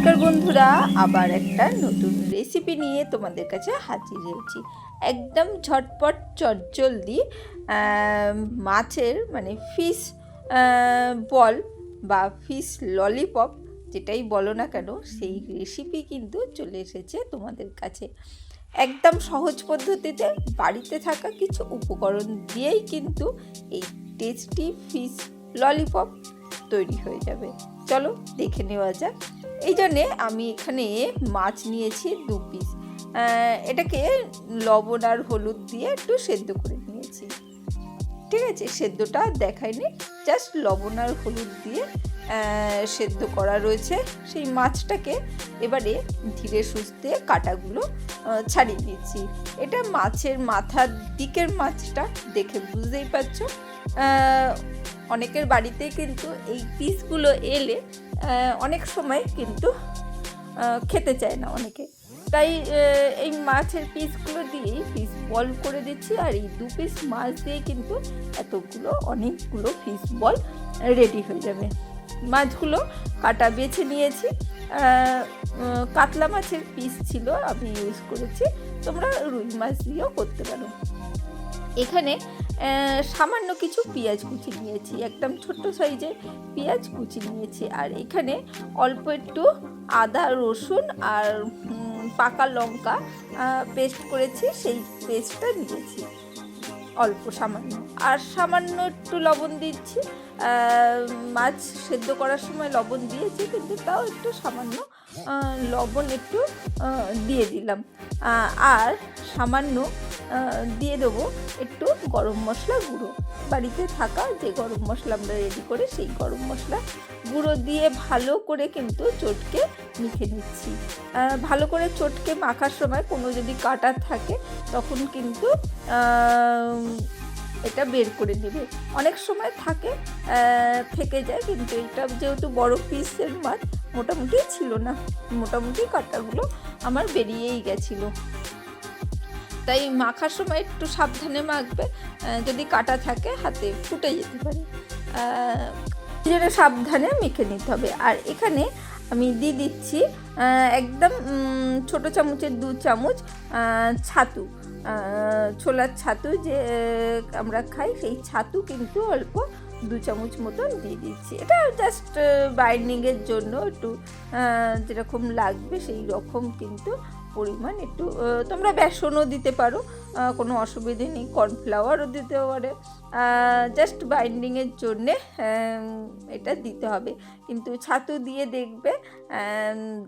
নমস্কার বন্ধুরা, আবার একটা নতুন রেসিপি নিয়ে তোমাদের কাছে হাজির হয়েছি। একদম ঝটপট চটজলদি মাছের মানে ফিশ বল বা ফিশ ললিপপ যেটাই বলো না কেন, সেই রেসিপি কিন্তু চলে এসেছে তোমাদের কাছে। একদম সহজ পদ্ধতিতে বাড়িতে থাকা কিছু উপকরণ দিয়েই কিন্তু এই টেস্টি ফিশ ললিপপ তৈরি হয়ে যাবে। চলো দেখে নেওয়া যাক। এই জন্যে আমি এখানে মাছ নিয়েছি 2 পিস। এটাকে লবণ আর হলুদ দিয়ে একটু সেদ্ধ করে নিয়েছি। ঠিক আছে, সেদ্ধটা দেখায়নি, জাস্ট লবণ আর হলুদ দিয়ে সেদ্ধ করা রয়েছে। সেই মাছটাকে এবারে ধীরে সুস্থে কাঁটাগুলো ছাড়িয়ে দিচ্ছি। এটা মাছের মাথার দিকের মাছটা দেখে বুঝতেই পারছো। অনেকের বাড়িতে কিন্তু এই পিসগুলো এলে অনেক সময় কিন্তু খেতে চায় না অনেকে, তাই এই মাছের পিসগুলো দিয়েই ফিশ বল করে দিচ্ছি। আর এই 2 পিস মাছ দিয়ে কিন্তু অনেকগুলো ফিশ বল রেডি হয়ে যাবে। মাছগুলো কাটা বেছে নিয়েছি, কাতলা মাছের পিস ছিল আমি ইউজ করেছি, তোমরা রুই মাছ দিয়েও করতে পারো। এখানে সামান্য কিছু পেঁয়াজ কুচি নিয়েছি, একদম ছোট্ট সাইজের পেঁয়াজ কুচি নিয়েছি। আর এখানে অল্প একটু আদা রসুন আর পাকা লঙ্কা পেস্ট করেছি, সেই পেস্টটা নিয়েছি অল্প সামান্য। আর সামান্য একটু লবণ দিচ্ছি। মাছ সেদ্ধ করার সময় লবণ দিয়েছি, কিন্তু তাও একটু সামান্য লবণ একটু দিয়ে দিলাম। আর সামান্য দিয়ে দেবো একটু গরম মশলা গুঁড়ো, বাড়িতে থাকা যে গরম মশলা আমরা রেডি করে সেই গরম মশলা গুঁড়ো দিয়ে ভালো করে কিন্তু চটকে মেখে নিচ্ছি। ভালো করে চটকে মাখার সময় কোনো যদি কাটা থাকে তখন কিন্তু এটা বের করে নেবে। অনেক সময় থেকে যায়, কিন্তু এটা যেহেতু বড় পিসের মাছ মোটামুটি ছিল না, মোটামুটি কাটাগুলো আমার বেরিয়েই গেছিলো। তাই মাখার সময় একটু সাবধানে মাখবে, যদি কাটা থাকে হাতে ফুটে যেতে পারে, যেটা সাবধানে মেখে নিতে হবে। আর এখানে আমি দিয়ে দিচ্ছি একদম ছোটো চামচের 2 চামচ ছাতু, ছোলার ছাতু যে আমরা খাই সেই ছাতু কিন্তু অল্প 2 চামচ মতন দিয়ে দিচ্ছি। এটা জাস্ট বাইন্ডিংয়ের জন্য একটু যেরকম লাগবে সেই রকম কিন্তু পরিমাণ। একটু তোমরা বেসনও দিতে পারো, কোনো অসুবিধে নেই, কর্নফ্লাওয়ারও দিতে পারে, জাস্ট বাইন্ডিংয়ের জন্যে এটা দিতে হবে। কিন্তু ছাতু দিয়ে দেখবে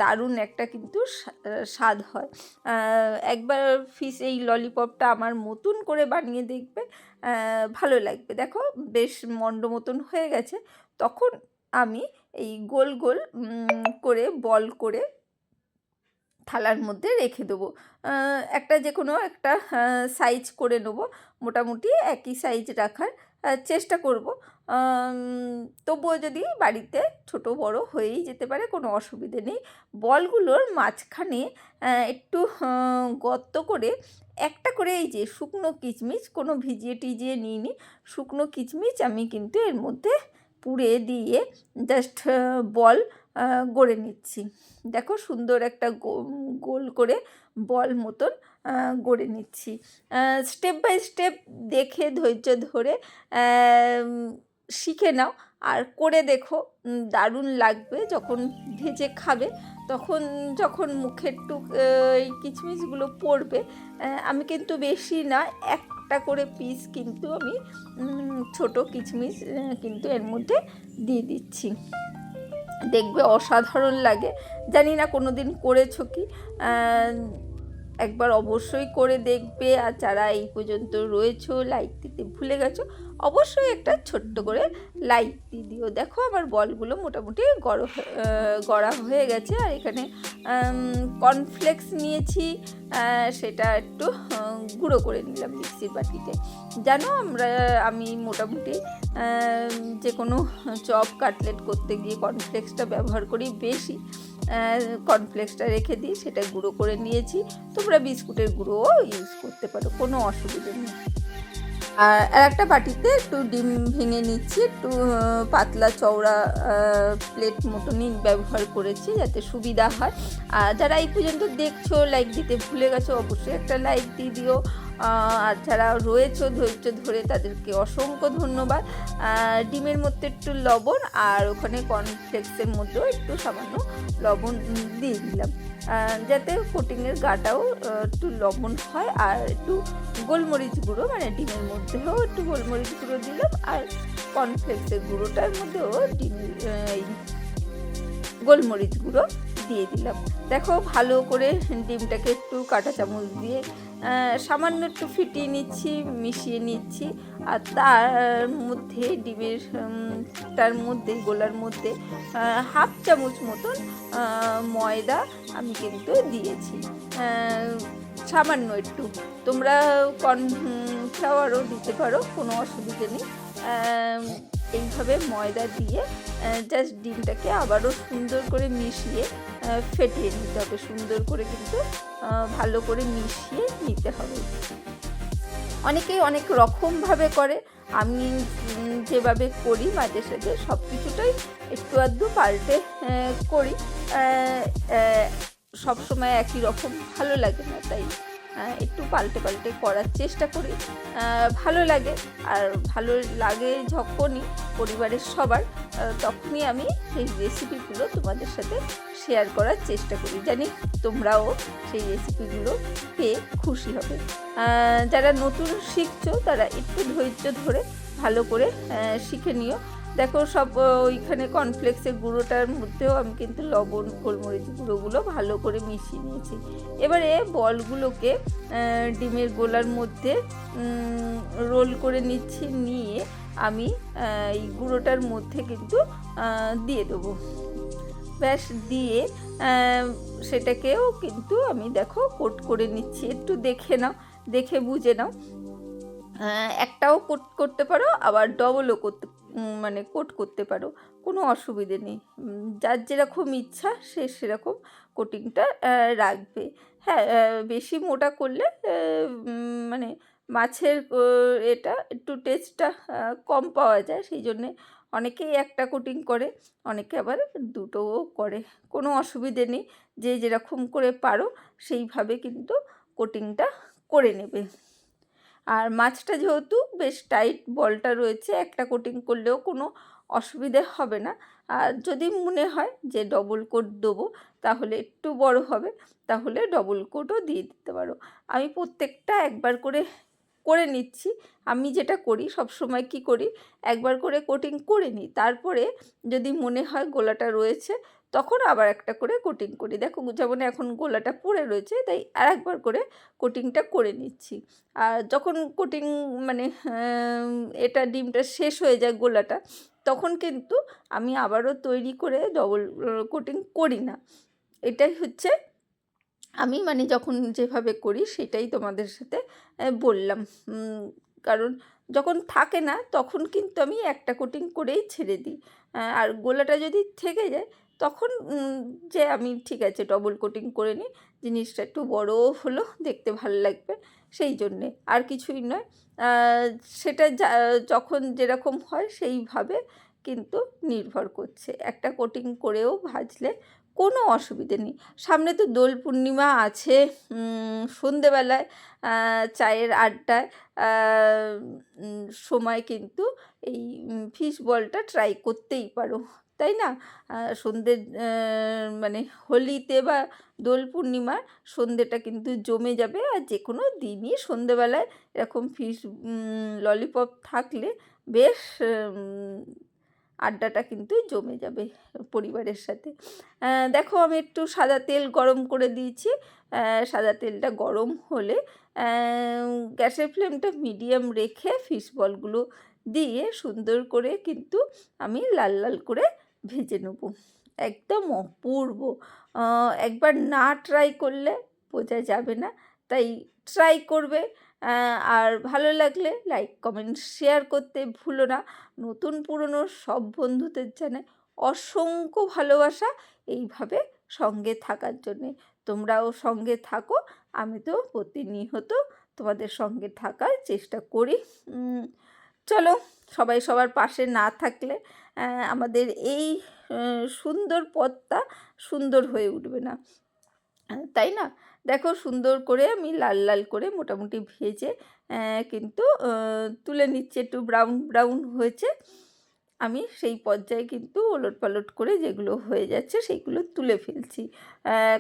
দারুণ একটা কিন্তু স্বাদ হয়। একবার ফিশ এই ললিপপটা আমার মতন করে বানিয়ে দেখবে, ভালো লাগবে। দেখো বেশ মন্ড মতন হয়ে গেছে, তখন আমি এই গোল গোল করে বল করে থালার মধ্যে রেখে দেবো। একটা যে কোনো একটা সাইজ করে নেবো, মোটামুটি একই সাইজ রাখার চেষ্টা করব। তবুও যদি বাড়িতে ছোট বড় হয়েই যেতে পারে, কোনো অসুবিধে নেই। বলগুলোর মাঝখানে একটু গর্ত করে একটা করে এই যে শুকনো কিচমিচ, কোনো ভিজিয়ে টিজিয়ে নিইনি, শুকনো কিচমিচ আমি কিন্তু এর মধ্যে পুড়ে দিয়ে জাস্ট বল গড়ে নিচ্ছি। দেখো সুন্দর একটা গোল করে বল মতন গড়ে নিচ্ছি। স্টেপ বাই স্টেপ দেখে ধৈর্য ধরে শিখে নাও আর করে দেখো, দারুণ লাগবে। যখন ভেজে খাবে তখন যখন মুখে একটু এই কিচমিচগুলো পড়বে, আমি কিন্তু বেশি না, একটা করে পিস কিন্তু আমি ছোট কিচমিচ কিন্তু এর মধ্যে দিয়ে দিচ্ছি। দেখবে অসাধারণ লাগে। জানি না কোনো দিন করেছো কি, একবার অবশ্যই করে দেখবে। আর যারা এই পর্যন্ত রয়েছো, লাইক দিতে ভুলে গেছো, অবশ্যই একটা ছোট্ট করে লাইক দিয়ে দিও। দেখো আমার বলগুলো মোটামুটি গড়া হয়ে গেছে। আর এখানে কর্নফ্লেক্স নিয়েছি, সেটা একটু গুঁড়ো করে নিলাম মিক্সির বাটিতে। জানো আমি মোটামুটি যে কোনো চপ কাটলেট করতে গিয়ে কর্নফ্লেক্সটা ব্যবহার করি বেশি। কর্নফ্লেক্সটা রেখে দিই, সেটা গুঁড়ো করে নিয়েছি। তোমরা বিস্কুটের গুঁড়োও ইউজ করতে পারো, কোনো অসুবিধা নেই। আর একটা বাটিতে একটু ডিম ভেঙে নিচ্ছি, একটু পাতলা চওড়া প্লেট মতনই ব্যবহার করেছি যাতে সুবিধা হয়। আর যারা এই পর্যন্ত দেখছো, লাইক দিতে ভুলে গেছো, অবশ্যই একটা লাইক দিয়ে দিও। আর যারা রয়েছো ধৈর্য ধরে, তাদেরকে অসংখ্য ধন্যবাদ। ডিমের মধ্যে একটু লবণ আর ওখানে কর্নফ্লেক্সের মধ্যেও একটু সামান্য লবণ দিয়ে দিলাম, যাতে কোটিংয়ের গাটাও একটু লবণ হয়। আর একটু গোলমরিচ গুঁড়ো, মানে ডিমের মধ্যেও একটু গোলমরিচ গুঁড়ো দিলাম, আর কর্নফ্লেক্সের গুঁড়োটার মধ্যেও ডিমের গোলমরিচ গুঁড়ো দিয়ে দিলাম। দেখো ভালো করে ডিমটাকে একটু কাঁটা চামচ দিয়ে সামান্য একটু ফিটিয়ে নিচ্ছি, মিশিয়ে নিচ্ছি। আর তার মধ্যে ডিমের তার মধ্যে গোলার মধ্যে হাফ চামচ মতন ময়দা আমি কিন্তু দিয়েছি, সামান্য একটু। তোমরা কর্নফ্লাওয়ারও দিতে পারো, কোনো অসুবিধে নেই। এইভাবে ময়দা দিয়ে জাস্ট ডিমটাকে আবারও সুন্দর করে মিশিয়ে ফেটিয়ে নিতে হবে, সুন্দর করে কিন্তু ভালো করে মিশিয়ে নিতে হবে। অনেকেই অনেক রকমভাবে করে, আমি যেভাবে করি মাঝে সাঝে সব কিছুটাই একটু আধটু পাল্টে করি। সবসময় একই রকম ভালো লাগে না, তাই একটু পাল্টে পাল্টে করার চেষ্টা করি, ভালো লাগে। আর ভালো লাগে যখনই পরিবারের সবার, তখনই আমি সেই রেসিপিগুলো তোমাদের সাথে শেয়ার করার চেষ্টা করি। জানি তোমরাও সেই রেসিপিগুলো পেয়ে খুশি হবে। যারা নতুন শিখছো তারা একটু ধৈর্য ধরে ভালো করে শিখে নিও। দেখো সব ওইখানে কর্নফ্লেক্সের গুঁড়োটার মধ্যেও আমি কিন্তু লবণ গোলমরিচ গুঁড়োগুলো ভালো করে মিশিয়ে নিয়েছি। এবারে বলগুলোকে ডিমের গোলার মধ্যে রোল করে নিচ্ছি, নিয়ে আমি এই গুঁড়োটার মধ্যে কিন্তু দিয়ে দেবো। ব্যাস দিয়ে সেটাকেও কিন্তু আমি দেখো কোট করে নিচ্ছি। একটু দেখে নাও, দেখে বুঝে নাও। একটাও কোট করতে পারো, আবার ডবলও করতে মানে কোট করতে পারো, কোনো অসুবিধে নেই। যার যেরকম ইচ্ছা সে সেরকম কোটিংটা রাখবে। হ্যাঁ, বেশি মোটা করলে মানে মাছের এটা একটু টেস্টটা কম পাওয়া যায়, সেই জন্যে অনেকেই একটা কোটিং করে, অনেকে আবার দুটোও করে, কোনো অসুবিধে নেই। যে যেরকম করে পারো সেইভাবে কিন্তু কোটিংটা করে নেবে। আর মাছটা যেহেতু বেশ টাইট বলটা রয়েছে, একটা কোটিং করলেও কোনো অসুবিধে হবে না। আর যদি মনে হয় যে ডবল কোট দেবো, তাহলে একটু বড় হবে, তাহলে ডবল কোটও দিয়ে দিতে পারো। আমি প্রত্যেকটা একবার করে করে নিচ্ছি। আমি যেটা করি সবসময় কি করি, একবার করে কোটিং করে নিই, তারপরে যদি মনে হয় গোলাটা রয়েছে তখন আবার একটা করে কোটিং করি। দেখো যেমন এখন গোলাটা পড়ে রয়েছে, তাই আর একবার করে কোটিংটা করে নিচ্ছি। আর যখন কোটিং মানে এটা ডিমটা শেষ হয়ে যায় গোলাটা, তখন কিন্তু আমি আবারও তৈরি করে ডবল কোটিং করি না। এটাই হচ্ছে আমি মানে যখন যেভাবে করি সেটাই তোমাদের সাথে বললাম। কারণ যখন থাকে না তখন কিন্তু আমি একটা কোটিং করেই ছেড়ে দিই। আর গোলাটা যদি থেকে যায় তখন যে আমি ঠিক আছে ডবল কোটিং করে নিই, জিনিসটা একটু বড়ও হলো, দেখতে ভালো লাগবে, সেই জন্যে, আর কিছুই নয়। সেটা যখন যেরকম হয় সেইভাবে কিন্তু নির্ভর করছে। একটা কোটিং করেও ভাজলে কোনো অসুবিধে নেই। সামনে তো দোল পূর্ণিমা আছে, সন্ধেবেলায় চায়ের আড্ডায় সময় কিন্তু এই ফিশ বলটা ট্রাই করতেই পারো, তাই না? সন্ধ্যে মানে হোলিতে বা দোল পূর্ণিমার সন্ধ্যেটা কিন্তু জমে যাবে। আর যে কোনো দিনই সন্ধেবেলায় এরকম ফিশ ললিপপ থাকলে বেশ আড্ডাটা কিন্তু জমে যাবে পরিবারের সাথে। দেখো আমি একটু সাদা তেল গরম করে দিয়েছি। সাদা তেলটা গরম হলে গ্যাসের ফ্লেমটা মিডিয়াম রেখে ফিশ বলগুলো দিয়ে সুন্দর করে কিন্তু আমি লাল লাল করে ভেজে নেব। একদম অপূর্ব, একবার না ট্রাই করলে বোঝা যাবে না, তাই ট্রাই করবে। আর ভালো লাগলে লাইক কমেন্ট শেয়ার করতে ভুলো না। নতুন পুরনো সব বন্ধুদের জানাই অসংখ্য ভালোবাসা এইভাবে সঙ্গে থাকার জন্যে। তোমরাও সঙ্গে থাকো। আমি তো প্রতিনিয়ত তোমাদের সঙ্গে থাকার চেষ্টা করি। চলো, সবাই সবার পাশে না থাকলে আমাদের এই সুন্দর পথটা সুন্দর হয়ে উঠবে না, তাই না? দেখো, সুন্দর করে আমি লাল লাল করে মোটামুটি ভেজে কিন্তু তুলে নিচ্ছি। একটু ব্রাউন ব্রাউন হয়েছে, আমি সেই পর্যায়ে কিন্তু ওলটপালট করে যেগুলো হয়ে যাচ্ছে সেইগুলো তুলে ফেলছি।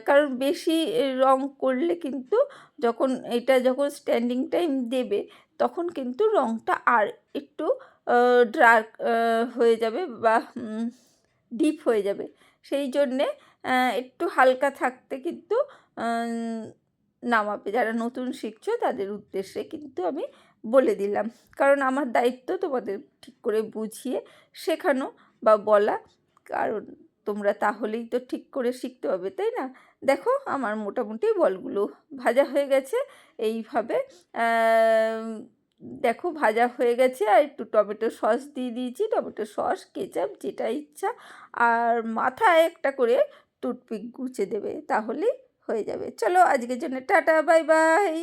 কারণ বেশি রং করলে কিন্তু যখন স্ট্যান্ডিং টাইম দেবে তখন কিন্তু রংটা আর একটু ডার্ক হয়ে যাবে বা ডিপ হয়ে যাবে। সেই জন্যে একটু হালকা থাকতে কিন্তু নামাবে। যারা নতুন শিখছো তাদের উদ্দেশ্যে কিন্তু আমি বলে দিলাম, কারণ আমার দায়িত্ব তোমাদের ঠিক করে বুঝিয়ে শেখানো বা বলা, কারণ তোমরা তাহলেই তো ঠিক করে শিখতে হবে, তাই না? দেখো, আমার মোটামুটি বলগুলো ভাজা হয়ে গেছে এইভাবে। দেখো, ভাজা হয়ে গেছে। আর একটু টমেটো সস দিয়ে দিয়েছি, টমেটো সস, কেচাপ, যেটা ইচ্ছা। আর মাথায় একটা করে টুথপিক গুঁজে দেবে, তাহলেই হয়ে যাবে। চলো, আজকের জন্য টাটা, বাই বাই।